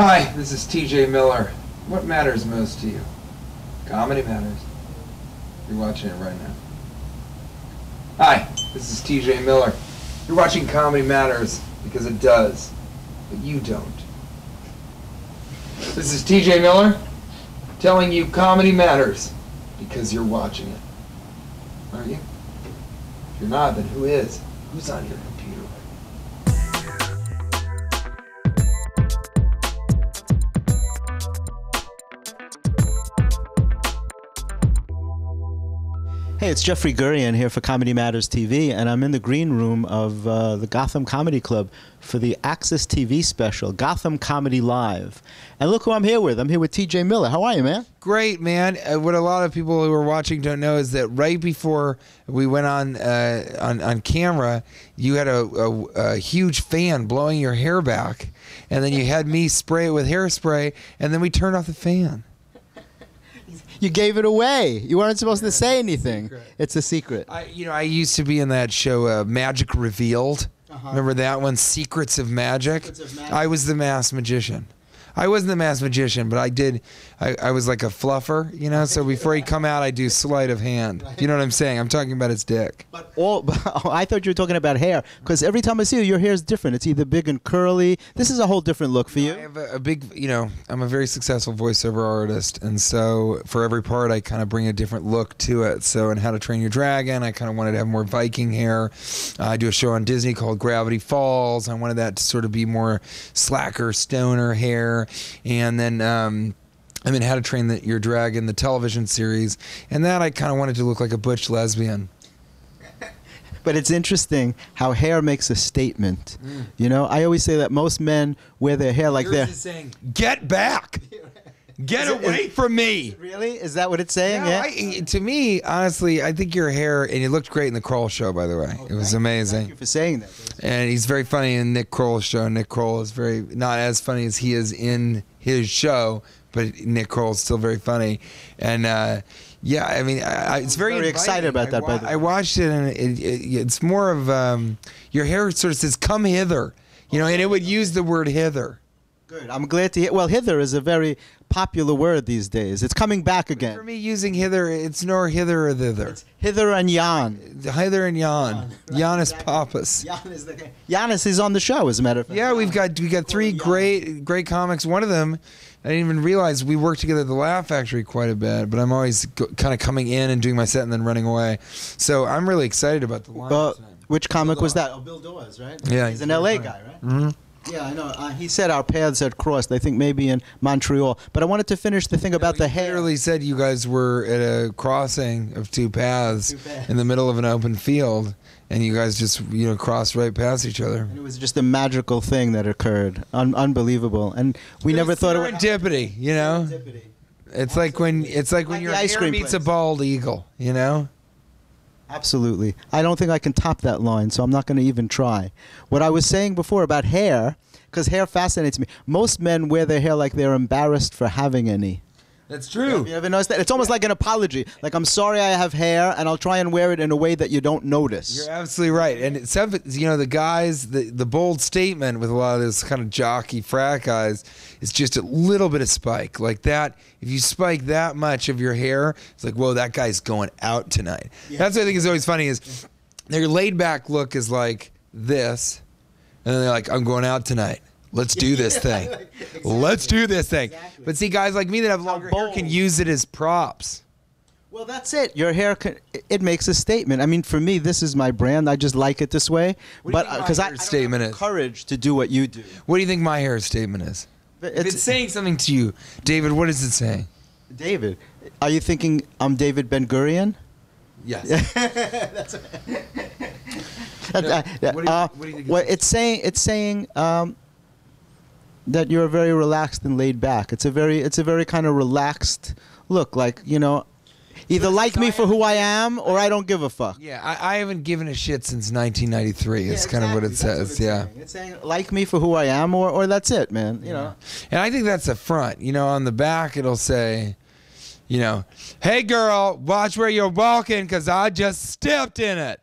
Hi, this is TJ Miller. What matters most to you? Comedy matters. You're watching it right now. Hi, this is TJ Miller. You're watching Comedy Matters because it does, but you don't. This is TJ Miller telling you Comedy Matters because you're watching it. Aren't you? If you're not, then who is? Who's on your computer? Hey, it's Jeffrey Gurian here for Comedy Matters TV, and I'm in the green room of the Gotham Comedy Club for the Access TV special, Gotham Comedy Live. And look who I'm here with. I'm here with TJ Miller. How are you, man? Great, man. What a lot of people who are watching don't know is that right before we went on camera, you had a huge fan blowing your hair back, and then you had me spray it with hairspray, and then we turned off the fan. You gave it away. You weren't supposed to say anything. It's a secret. I used to be in that show, Magic Revealed. Remember that one, Secrets of Magic? I was the masked magician. I wasn't the masked magician, but I was like a fluffer, you know, so before he'd come out, I do sleight of hand. You know what I'm saying? I'm talking about his dick. But I thought you were talking about hair, because every time I see you, your hair is different. It's either big and curly. This is a whole different look for you. I have a big, I'm a very successful voiceover artist, and so for every part, I kind of bring a different look to it. So in How to Train Your Dragon, I kind of wanted to have more Viking hair. I do a show on Disney called Gravity Falls. I wanted that to sort of be more slacker, stoner hair. And then I'm in How to Train Your Dragon, the television series, and that I kind of wanted to look like a butch lesbian. But it's interesting how hair makes a statement. You know, I always say that most men wear their hair like they're saying, "Get back, get away from me." Really? Is that what it's saying? No, yeah. To me, honestly, I think your hair, and you looked great in the Kroll show, by the way. It was amazing. Thank you for saying that. And he's very funny in Nick Kroll's show. Nick Kroll is very not as funny as he is in his show, but Nick Kroll is still very funny. And yeah, I mean, it's very excited about that. By the way, I watched it, and it's more of your hair sort of says "come hither," you know, and it would use the word hither. Good. I'm glad to hear. Well, hither is a very popular word these days. It's coming back again. For me, using hither, it's nor hither or thither. It's hither and yon. Hither and yon. Right, Giannis exactly. Pappas. Giannis is on the show, as a matter of fact. Yeah, we got three great comics. One of them, I didn't even realize we worked together at the Laugh Factory quite a bit, but I'm always kind of coming in and doing my set and then running away. So I'm really excited about the line. Which comic was that? Oh, Bill Dawes, right? Yeah. He's an LA guy, right? Mm-hmm. Yeah, I know. He said our paths had crossed, I think maybe in Montreal. But I wanted to finish the thing about the hair. He literally said you guys were at a crossing of two paths in the middle of an open field, and you guys just crossed right past each other. And it was just a magical thing that occurred. Unbelievable. And we never thought it would... Serendipity, you know? Serendipity. It's like when your hair meets a bald eagle, you know? Absolutely. I don't think I can top that line, so I'm not going to even try. What I was saying before about hair, because hair fascinates me. Most men wear their hair like they're embarrassed for having any. That's true. You ever noticed that? It's almost like an apology. Like, I'm sorry I have hair, and I'll try and wear it in a way that you don't notice. You're absolutely right. And the guys, the bold statement with a lot of this kind of jockey frat guys is just a little bit of spike. Like that, if you spike that much of your hair, it's like, whoa, that guy's going out tonight. Yeah. That's what I think is always funny is their laid back look is like this, and then they're like, I'm going out tonight. Let's do this thing. Exactly. Let's do this thing. Exactly. But see, guys like me that have longer hair can use it as props. Well, that's it. Your hair, it makes a statement. I mean, for me, this is my brand. I just like it this way. But because I don't have courage to do what you do. What do you think my hair statement is? It's saying something to you. David, what is it saying? Saying? Are you thinking I'm David Ben Gurian? Yes. That's what do you think? Well, it's saying that you're very relaxed and laid back. It's a very kind of relaxed look, like, either like me for who I am or I don't give a fuck. Yeah, I haven't given a shit since 1993. It's kind of what it says. Yeah. It's saying like me for who I am or that's it, man. You know. And I think that's the front. On the back it'll say, hey girl, watch where you're walking because I just stepped in it.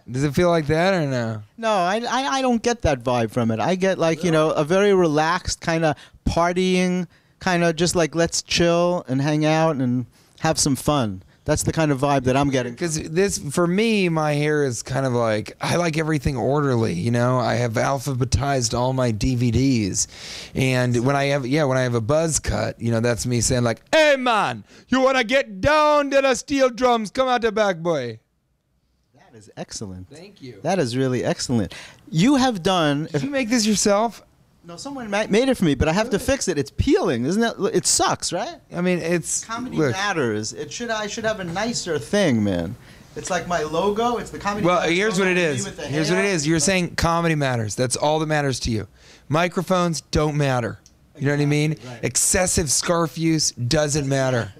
Does it feel like that or no? No, I don't get that vibe from it. I get like, a very relaxed kind of partying, kind of just like let's chill and hang out and have some fun. That's the kind of vibe that I'm getting. Because for me, my hair is kind of like, I like everything orderly, I have alphabetized all my DVDs. And when I have a buzz cut, that's me saying like, hey man, you want to get down to the steel drums? Come out the back, boy. That is excellent. Thank you. That is really excellent. You have done... Did you make this yourself? No, someone made it for me, but I have to fix it. It's peeling, isn't it? It sucks, right? I mean, it's... Comedy Matters. I should have a nicer thing, man. It's like my logo. It's the Comedy Matters. Well, here's what it is. Here's what it is. You're saying comedy matters. That's all that matters to you. Microphones don't matter. You know what I mean? Right. Excessive scarf use doesn't matter.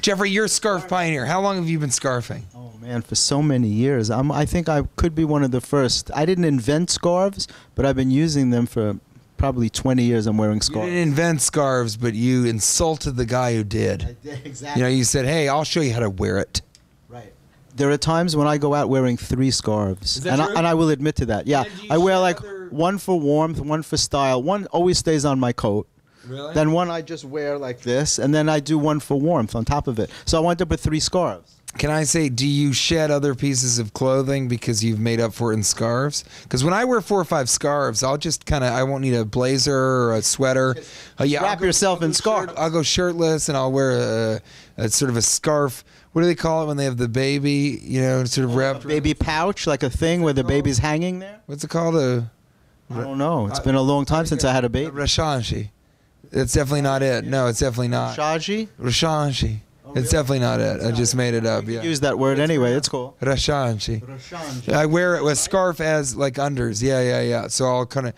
Jeffrey, you're a scarf pioneer. How long have you been scarfing? Oh man, for so many years. I think I could be one of the first. I didn't invent scarves, but I've been using them for probably 20 years. I'm wearing scarves. You didn't invent scarves, but you insulted the guy who did. I did, exactly. You said, "Hey, I'll show you how to wear it." Right. There are times when I go out wearing 3 scarves, Is that true? I will admit to that. Yeah, And do you I wear share like other- one for warmth, one for style. One always stays on my coat. Really? Then one I just wear like this, and then I do one for warmth on top of it. So I wound up with 3 scarves. Can I say, do you shed other pieces of clothing because you've made up for it in scarves? Because when I wear 4 or 5 scarves, I'll just I won't need a blazer or a sweater. Wrap yourself in scarves. I'll go shirtless and I'll wear a sort of a scarf. What do they call it when they have the baby, sort of wrapped? Baby pouch, like a thing where the baby's hanging there? What's it called? I don't know. It's been a long time since I had a baby. Rashanshi. It's definitely not it. No, it's definitely not. Shaji? Rashanshi. really? It's definitely not it. I just made it up. Yeah. Use that word anyway. It's cool. Rashanshi. I wear it with scarf as like unders. Yeah. So I'll kind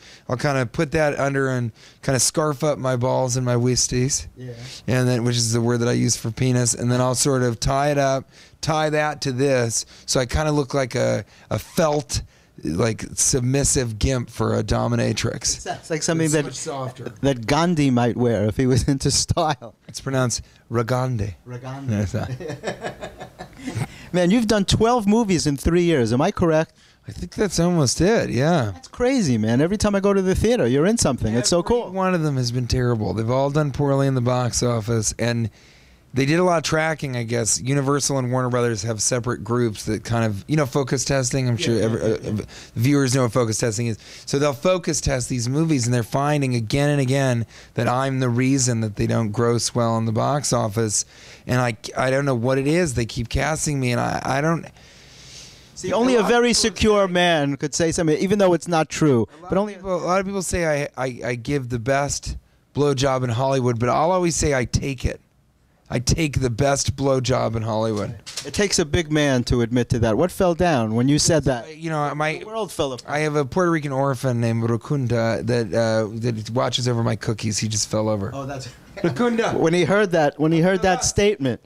of put that under and kind of scarf up my balls and my wisties. Yeah. And then, which is the word that I use for penis. And then I'll sort of tie it up, tie that to this, so I kind of look like a felt, like submissive gimp for a dominatrix. It's like something It's that much softer. that Gandhi might wear if he was into style. It's pronounced Ragande. Ragandi. Yeah, Man, you've done 12 movies in 3 years. Am I correct? I think that's almost it. Yeah. That's crazy, man. Every time I go to the theater, you're in something. It's so cool. One of them has been terrible. They've all done poorly in the box office, and they did a lot of tracking, I guess. Universal and Warner Brothers have separate groups that kind of, focus testing. I'm sure viewers know what focus testing is. So they'll focus test these movies, and they're finding again and again that I'm the reason that they don't gross well in the box office. And I don't know what it is. They keep casting me, and I don't... See, only a very secure man could say something, even though it's not true. But only a lot of people say I give the best blowjob in Hollywood, but I'll always say I take it. I take the best blowjob in Hollywood. It takes a big man to admit to that. What fell down when you said that? The world fell apart. I have a Puerto Rican orphan named Rukunda that watches over my cookies. He just fell over. Oh, that's Rukunda. When he heard that statement.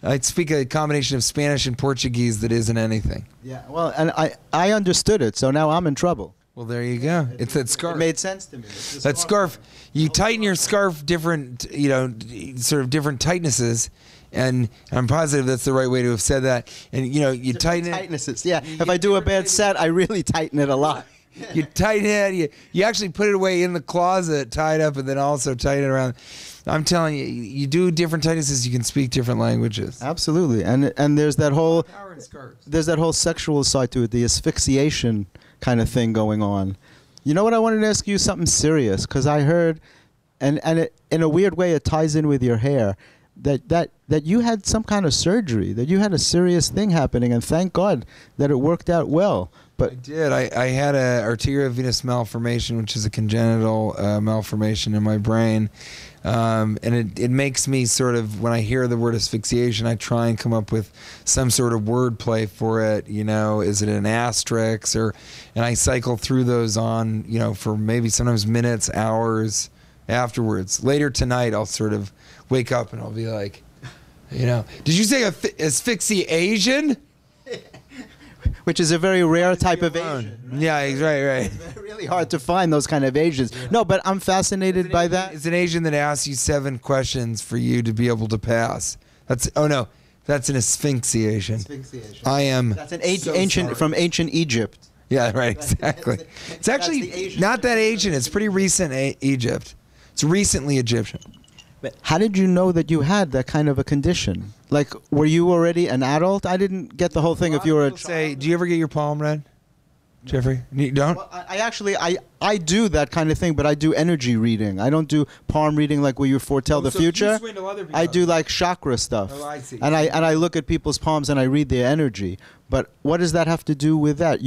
I speak a combination of Spanish and Portuguese that isn't anything. Yeah, well, and I understood it, so now I'm in trouble. Well, there you go. It's that scarf. It made sense to me. That scarf. You tighten your scarf different, sort of different tightnesses, and I'm positive that's the right way to have said that. And you tighten it. Tightnesses. Yeah. If I do a bad set, I really tighten it a lot. You tighten it. You actually put it away in the closet, tied up, and then also tighten it around. I'm telling you, you do different tightnesses, you can speak different languages. Absolutely, and there's that whole sexual side to it, the asphyxiation kind of thing going on. You know what? I wanted to ask you something serious, because I heard, and it, in a weird way, it ties in with your hair, that you had some kind of surgery, that you had a serious thing happening, and thank God that it worked out well. But I did. I had a arteriovenous malformation, which is a congenital malformation in my brain. And it makes me sort of, when I hear the word asphyxiation, I try and come up with some sort of wordplay for it. Is it an asterisk? And I cycle through those on, for maybe sometimes minutes, hours afterwards. Later tonight, I'll sort of wake up and I'll be like, did you say asphyxiation? Which is a very rare type of Asian. Right? Yeah, he's right. It's really hard to find those kind of Asians. Yeah. No, but I'm fascinated by that. It's an Asian that asks you 7 questions for you to be able to pass. That's That's an asphyxiation. Asphyxiation. I am. That's an ancient from ancient Egypt. Yeah, right, exactly. It's actually not that ancient. It's pretty recent Egypt. It's recently Egyptian. But how did you know that you had that kind of a condition? Like, were you already an adult? I didn't get the whole thing. If you were a child. Do you ever get your palm read, Jeffrey? You don't? Well, I do that kind of thing, but I do energy reading. I don't do palm reading like where you foretell the future. I do like chakra stuff. Oh, I see. And I look at people's palms and I read their energy. But what does that have to do with that?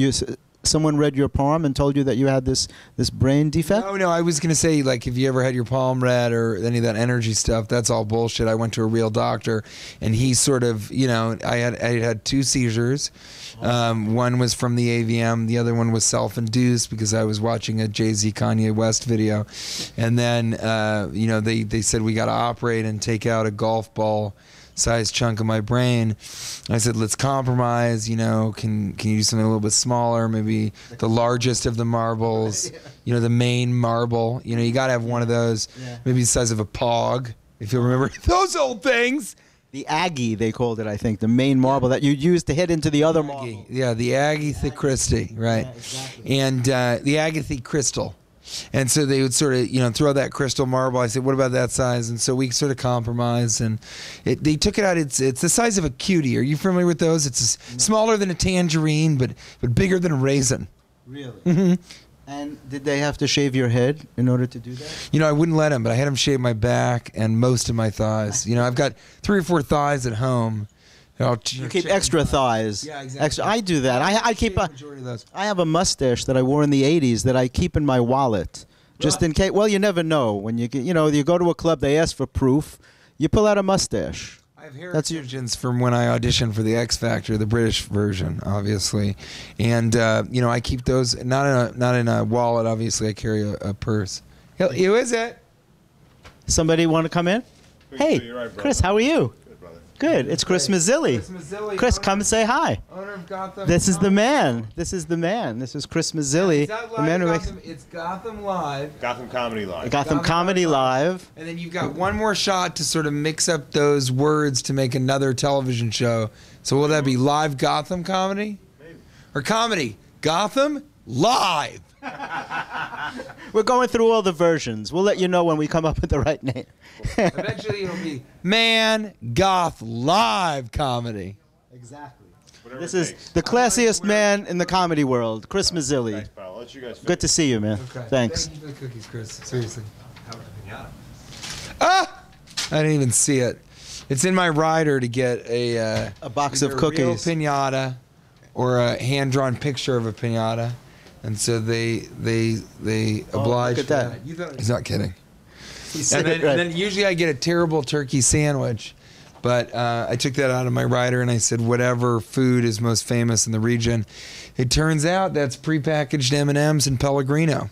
Someone read your palm and told you that you had this brain defect? No, I was going to say, like, if you ever had your palm read or any of that energy stuff, that's all bullshit. I went to a real doctor, and he sort of, I had 2 seizures. One was from the AVM. The other one was self-induced because I was watching a Jay-Z Kanye West video. And then, they said we got to operate and take out a golf ball size chunk of my brain. I said, let's compromise, can you do something a little bit smaller, maybe the largest of the marbles, the main marble, you got to have one of those, maybe the size of a pog, if you remember those old things. The Aggie, they called it, I think, the main marble that you used to hit into the other marble. Yeah, the Agatha Christie, right. Yeah, exactly. And the Agatha Crystal. And so they would sort of, throw that crystal marble. I said, what about that size? And so we sort of compromised, and they took it out. It's the size of a cutie. Are you familiar with those? It's smaller than a tangerine, but bigger than a raisin. Really? Mm-hmm. And did they have to shave your head in order to do that? I wouldn't let them, but I had them shave my back and most of my thighs. I've got 3 or 4 thighs at home. You keep extra thighs. Yeah, exactly. I do that. I keep I have a mustache that I wore in the 80s that I keep in my wallet, just in case. Well, you never know when you go to a club, they ask for proof. You pull out a mustache. I have hair extensions from when I auditioned for the X Factor, the British version, obviously, and I keep those not in a wallet. Obviously, I carry a purse. Who is it? Somebody want to come in? Hey, right, Chris, how are you? Good. It's Chris Mazzilli. Chris, come and say hi. Owner of Gotham. This is the man. This is Chris Mazzilli. The man who makes it's Gotham Live. Gotham Comedy Live. Gotham Comedy Live. And then you've got one more shot to sort of mix up those words to make another television show. So will that be Live Gotham Comedy? Maybe. Or Comedy Gotham Live? We're going through all the versions. We'll let you know when we come up with the right name. Eventually it'll be Man Goth Live Comedy. Exactly. This is the classiest man in the comedy world, Chris Mazzilli. Thanks, pal. I'll let you guys Good to see you, man. Okay. Thanks. Thank you for the cookies, Chris. Seriously. Ah! I didn't even see it. It's in my rider to get a box of real cookies. pinata or a hand-drawn picture of a pinata. And so they oblige. Look at that. He's not kidding. And then usually I get a terrible turkey sandwich, but I took that out of my rider and I said whatever food is most famous in the region. It turns out that's prepackaged M&Ms and Pellegrino.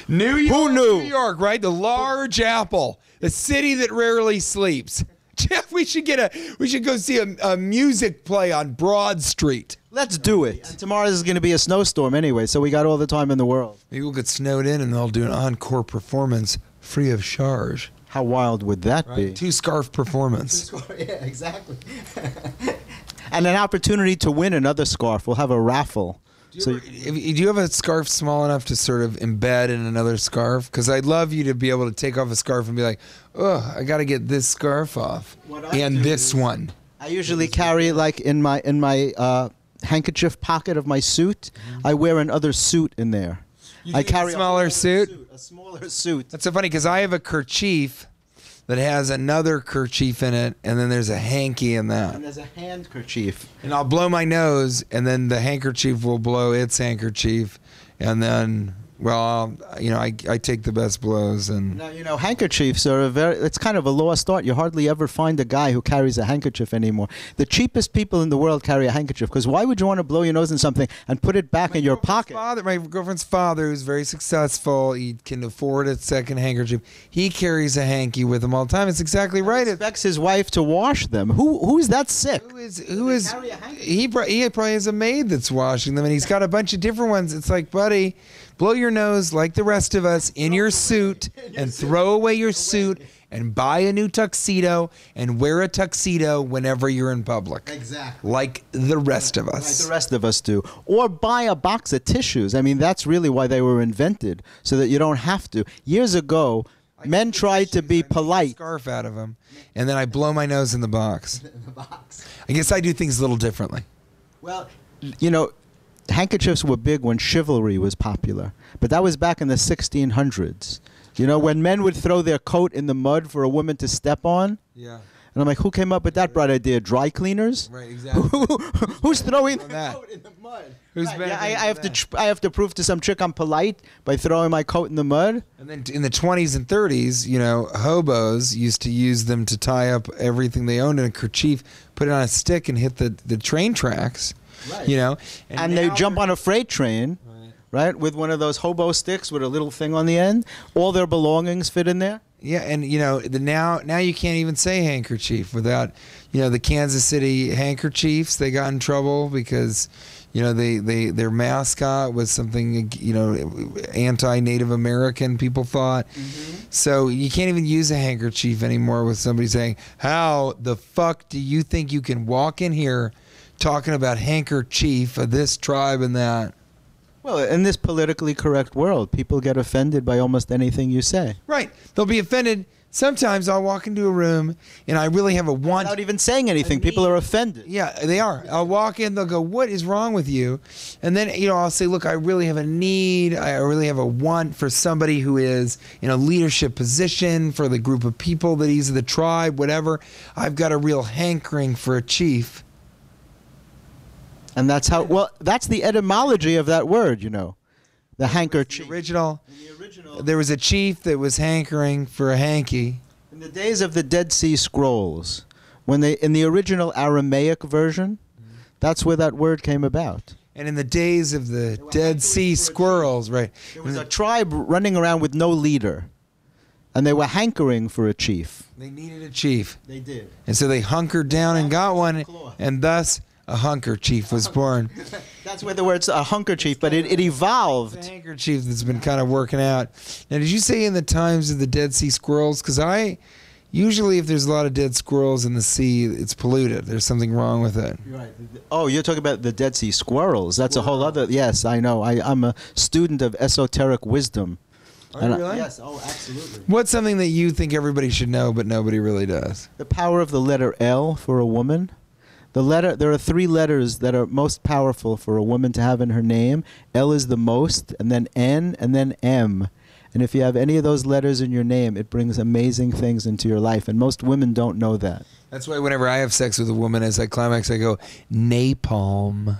New York, Who knew? New York, right? The large apple, the city that rarely sleeps. Jeff, we should go see a music play on Broad Street. Let's do it. And tomorrow is going to be a snowstorm anyway, so we got all the time in the world. Maybe we'll get snowed in and they'll do an encore performance free of charge. How wild would that be? 2 scarf performance. Yeah, exactly. And an opportunity to win another scarf. We'll have a raffle. Do you have a scarf small enough to sort of embed in another scarf? Because I'd love you to be able to take off a scarf and be like, oh, I got to get this scarf off and this one. I usually carry like in my handkerchief pocket of my suit. I wear another suit in there. I carry a smaller suit? A smaller suit. That's so funny because I have a kerchief that has another kerchief in it, and then there's a hanky in that. And there's a handkerchief. And I'll blow my nose, and then the handkerchief will blow its handkerchief, and then, well, I take the best blows. And now, handkerchiefs are it's kind of a lost art. You hardly ever find a guy who carries a handkerchief anymore. The cheapest people in the world carry a handkerchief, because why would you want to blow your nose in something and put it back in your pocket? My girlfriend's father, who's very successful, he can afford a second handkerchief. He carries a hanky with him all the time. It's exactly right. He expects his wife to wash them. Who's that sick? Who is? He probably has a maid that's washing them, and he's got a bunch of different ones. It's like, buddy, blow your nose like the rest of us in your suit and throw away your suit and buy a new tuxedo and wear a tuxedo whenever you're in public. Exactly. Like the rest of us. Like the rest of us do. Or buy a box of tissues. I mean, that's really why they were invented, so that you don't have to. Years ago, men tried to be polite. Scarf out of them, and then I blow my nose in the box. I guess I do things a little differently. Well, you know, handkerchiefs were big when chivalry was popular, but that was back in the 1600s. You know, when men would throw their coat in the mud for a woman to step on. Yeah. And I'm like, who came up with that bright idea? Dry cleaners? Right, exactly. Who's throwing their coat in the mud? Who's right, yeah, I have to prove to some chick I'm polite by throwing my coat in the mud. And then in the 20s and 30s, you know, hobos used to use them to tie up everything they owned in a kerchief, put it on a stick, and hit the train tracks. Right. You know, and they jump on a freight train, right, with one of those hobo sticks with a little thing on the end. All their belongings fit in there. Yeah, and you know, now you can't even say handkerchief without, you know, the Kansas City Handkerchiefs. They got in trouble because, you know, their mascot was something, you know, anti-Native American, people thought. Mm-hmm. So you can't even use a handkerchief anymore with somebody saying, "How the fuck do you think you can walk in here talking about handkerchief of this tribe and that?" Well, in this politically correct world, people get offended by almost anything you say. Right. They'll be offended. Sometimes I'll walk into a room and I really have a want. Without even saying anything, people are offended. Yeah, they are. I'll walk in, they'll go, "What is wrong with you?" And then, you know, I'll say, "Look, I really have a need. I really have a want for somebody who is in a leadership position for the group of people that he's the tribe, whatever. I've got a real hankering for a chief." And that's how, well, that's the etymology of that word, you know, the handkerchief. The original, there was a chief that was hankering for a hanky. In the days of the Dead Sea Scrolls, when they, in the original Aramaic version, that's where that word came about. And in the days of the Dead Sea Squirrels, right. There was a tribe running around with no leader, and they were hankering for a chief. They needed a chief. They did. And so they hunkered down and got one, and thus a handkerchief was born. That's where the word's a handkerchief, but it evolved. It's a handkerchief that's been kind of working out. Now, did you say in the times of the Dead Sea Squirrels? Because usually if there's a lot of dead squirrels in the sea, it's polluted. There's something wrong with it. Right. Oh, you're talking about the Dead Sea Squirrels. That's a whole other, yes, I know. I'm a student of esoteric wisdom. Are you really? Yes, oh, absolutely. What's something that you think everybody should know, but nobody really does? The power of the letter L for a woman. There are 3 letters that are most powerful for a woman to have in her name. L is the most, and then N, and then M. And if you have any of those letters in your name, it brings amazing things into your life. And most women don't know that. That's why whenever I have sex with a woman, as I climax, I go, napalm.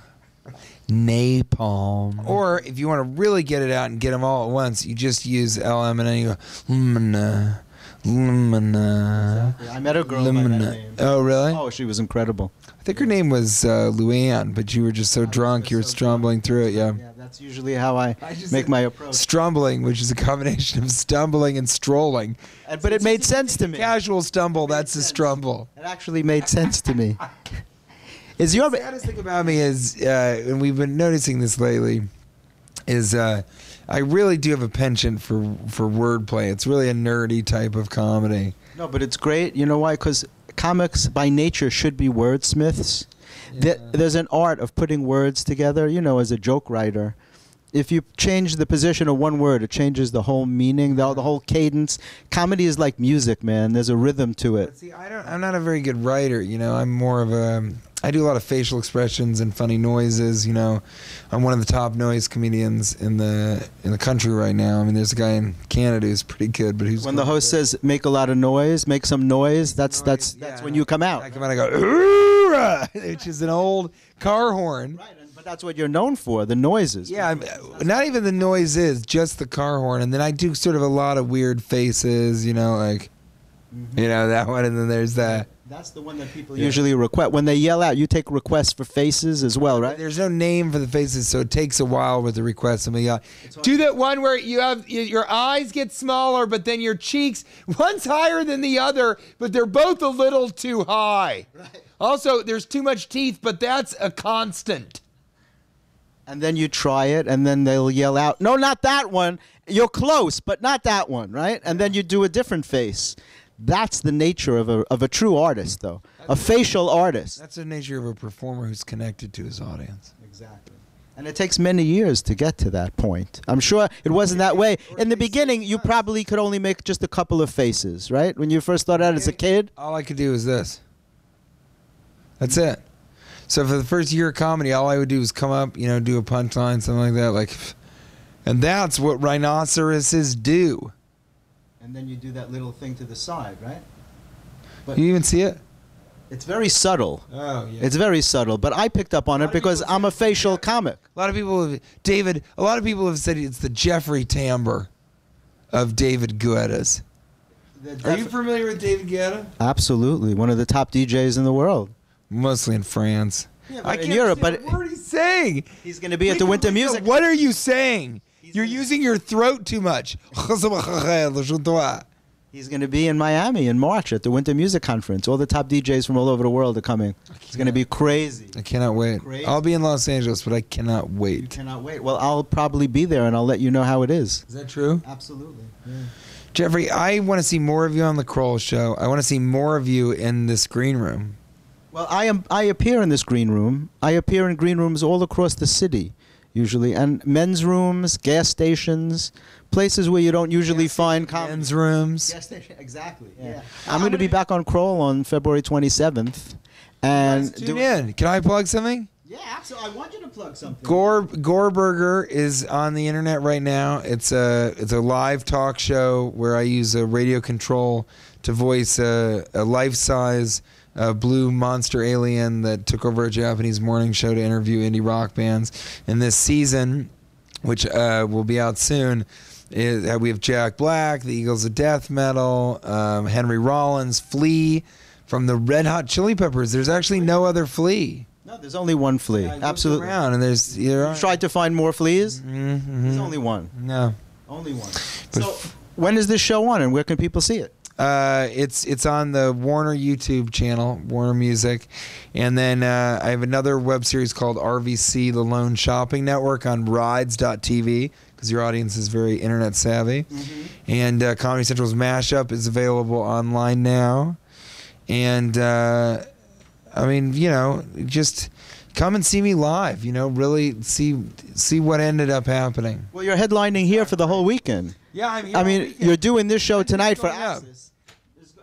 Napalm. Or if you want to really get it out and get them all at once, you just use LM and then you go, Lumina. Exactly. I met a girl by that name. Oh, really? Oh, she was incredible. I think her name was Luann, but you were just so drunk you were stumbling through it, yeah. Yeah, that's usually how I make my approach. Stumbling, which is a combination of stumbling and strolling. But it made sense to me. Casual stumble, that's a strumble. It actually made sense to me. The saddest thing about me is, and we've been noticing this lately, is I really do have a penchant for wordplay. It's really a nerdy type of comedy. No, but it's great. You know why? Because comics by nature should be wordsmiths. Yeah. There's an art of putting words together, you know, as a joke writer. If you change the position of one word, it changes the whole meaning, the whole cadence. Comedy is like music, man. There's a rhythm to it. But see, I'm not a very good writer, you know. I'm more of I do a lot of facial expressions and funny noises, you know. I'm one of the top noise comedians in the country right now. I mean, there's a guy in Canada who's pretty good, but who's when the host says make a lot of noise, make some noise. That's when you come out. I come out and I go, "Hoorah!" which is an old car horn. Right, but that's what you're known for, the noises. Yeah, not even the noises, just the car horn, and then I do sort of a lot of weird faces, you know, like, you know, that one, and then there's that. That's the one that people usually request. When they yell out, you take requests for faces as well, right? There's no name for the faces, so it takes a while with the requests. Do that one where you have your eyes get smaller, but then your cheeks, one's higher than the other, but they're both a little too high. Right. Also, there's too much teeth, but that's a constant. And then you try it, and then they'll yell out, "No, not that one. You're close, but not that one," right? And then you do a different face. That's the nature of a true artist, though. A facial artist. That's the nature of a performer who's connected to his audience. Exactly. And it takes many years to get to that point. I'm sure it wasn't that way. In the beginning, you probably could only make just a couple of faces, right? When you first started out as a kid? All I could do was this. That's it. So for the first year of comedy, all I would do was come up, you know, do a punchline, something like that. And that's what rhinoceroses do. And then you do that little thing to the side, right? But You even see it? it's very subtle. Oh, yeah. It's very subtle, but I picked up on it because I'm a facial comic. A lot of people have said it's the Jeffrey Tambor of David Guetta's. Are you familiar with David Guetta? Absolutely. One of the top DJs in the world. Mostly in France. Yeah, I in can't Europe, see but a word he's saying. he's going to be at the Winter Music. What are you saying? You're using your throat too much. He's going to be in Miami in March at the Winter Music Conference. All the top DJs from all over the world are coming. It's going to be crazy. I cannot wait. Crazy. I'll be in Los Angeles, but I cannot You wait. cannot wait. Well, I'll probably be there, and I'll let you know how it is. Is that true? Absolutely. Yeah. Jeffrey, I want to see more of you on the Kroll Show. I want to see more of you in this green room. Well, I appear in this green room. I appear in green rooms all across the city, usually, and men's rooms, gas stations, places where you don't usually find comedy. Men's rooms. Gas station, exactly. Yeah. I'm going to be back on Kroll on February 27th, and Tune in. Can I plug something? Yeah, absolutely. I want you to plug something. Gore Burger is on the internet right now. It's a live talk show where I use a radio control to voice a life-size blue monster alien that took over a Japanese morning show to interview indie rock bands. And this season, which will be out soon, we have Jack Black, the Eagles of Death Metal, Henry Rollins, Flea from the Red Hot Chili Peppers. There's actually no other Flea. No, there's only one flea. I looked Absolutely. around and there's You tried to find more fleas? Mm-hmm. There's only one. No. Only one. But So, when is this show on, and where can people see it? It's on the Warner YouTube channel, Warner Music, and then I have another web series called RVC, The Lone Shopping Network, on Rides.tv because your audience is very internet savvy, and Comedy Central's Mashup is available online now, and I mean, you know, just come and see me live. You know, really see what ended up happening. Well, you're headlining here for the whole weekend. Yeah, I'm here. I mean, you're doing this show tonight for going up? Access.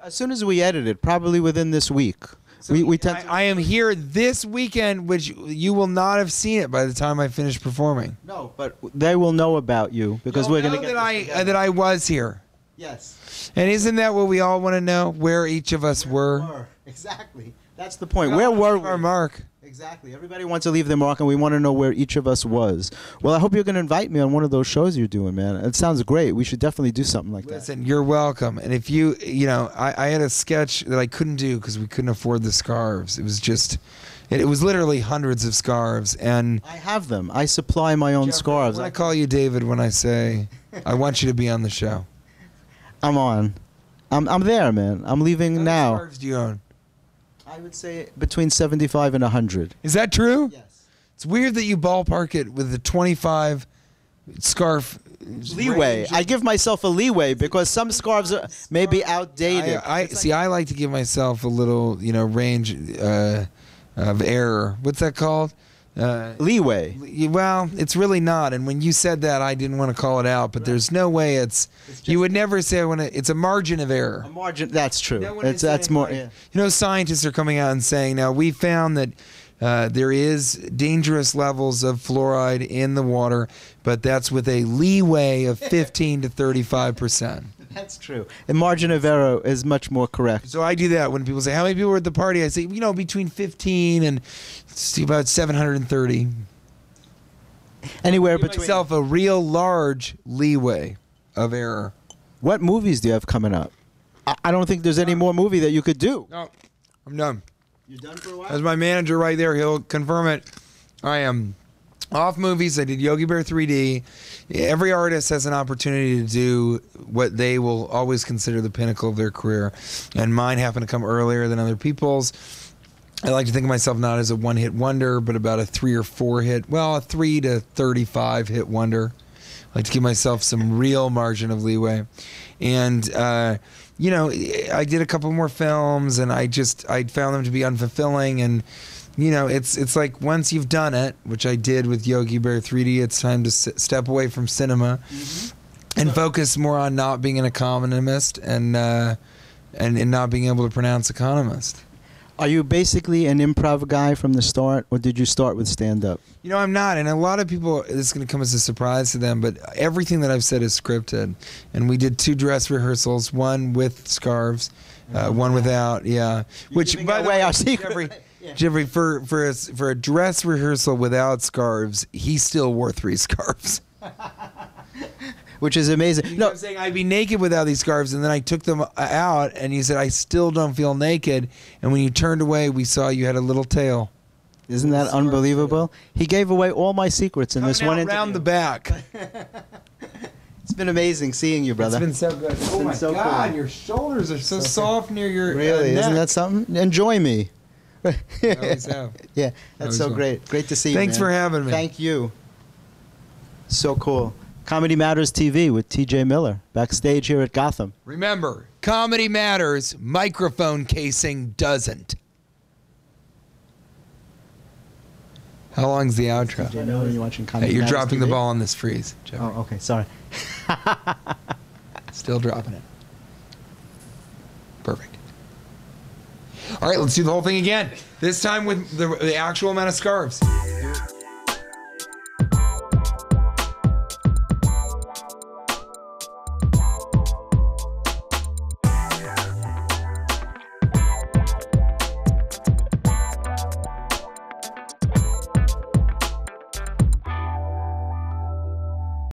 As soon as we edit it, probably within this week. So we tend to, I am here this weekend, which you will not have seen it by the time I finish performing. no, but they will know about you because we're going to get that I was here. Yes. And isn't that what we all want to know? Where each of us were? Exactly. That's the point. Where were we? Our mark. Exactly. Everybody wants to leave their mark, and we want to know where each of us was. Well, I hope you're going to invite me on one of those shows you're doing, man. It sounds great. We should definitely do something like that. Listen, you're welcome. And if you know, I had a sketch that I couldn't do because we couldn't afford the scarves. It was just, it was literally hundreds of scarves. And I have them. I supply my own scarves. I call you David when I say I want you to be on the show. I'm on. I'm there, man. I'm leaving How now. many scarves do you own? I would say between 75 and 100. Is that true? Yes. It's weird that you ballpark it with the 25 scarf Leeway. range. I give myself a leeway because some scarves are maybe outdated. I like to give myself a little, you know, range of error. What's that called? Leeway. Well, it's really not. And when you said that, I didn't want to call it out. But there's no way you would never say it's a margin of error. A margin. That's true. That's more. like, Yeah. You know, scientists are coming out and saying now we found that there is dangerous levels of fluoride in the water, but that's with a leeway of 15 to 35%. That's true. The margin of error is much more correct. So I do that when people say, how many people were at the party? I say, you know, between 15 and about 730. Anywhere Give between. myself a real large leeway of error. What movies do you have coming up? I don't think there's any more movie that you could do. No, I'm done. You're done for a while? As my manager right there, he'll confirm it. I am off movies. I did Yogi Bear 3D. Every artist has an opportunity to do what they will always consider the pinnacle of their career. And mine happened to come earlier than other people's. I like to think of myself not as a one-hit wonder, but about a 3 or 4 hit, well, a 3 to 35 hit wonder. I like to give myself some real margin of leeway. And, you know, I did a couple more films, and I found them to be unfulfilling. And, you know, it's like once you've done it, which I did with Yogi Bear 3D, it's time to step away from cinema and focus more on not being an economist and not being able to pronounce economist. Are you basically an improv guy from the start, or did you start with stand-up? You know, I'm not, and a lot of people, this is going to come as a surprise to them, but everything that I've said is scripted. And we did 2 dress rehearsals, one with scarves, one without, yeah. Which, by the way, our secret. Jeffrey, for a dress rehearsal without scarves, he still wore 3 scarves. Which is amazing. You kept saying I'd be naked without these scarves, and then I took them out, and you said, I still don't feel naked. And when you turned away, we saw you had a little tail. Isn't that unbelievable? He gave away all my secrets in this one interview. Around the back. It's been amazing seeing you, brother. It's been so good. Oh my God, cool. Your shoulders are so soft near your really, neck. Isn't that something? Enjoy me. I always have. Yeah, that's so great. Great to see you, Thanks man. for having me. Thank you. So cool. Comedy Matters TV with TJ Miller, backstage here at Gotham. Remember, comedy matters, microphone casing doesn't. How long's the outro? TJ Miller, you're watching Comedy You're Matters dropping TV? the ball on this freeze, Jeffrey. Oh, okay, sorry. Still dropping it. Perfect. All right, let's do the whole thing again. This time with the actual amount of scarves.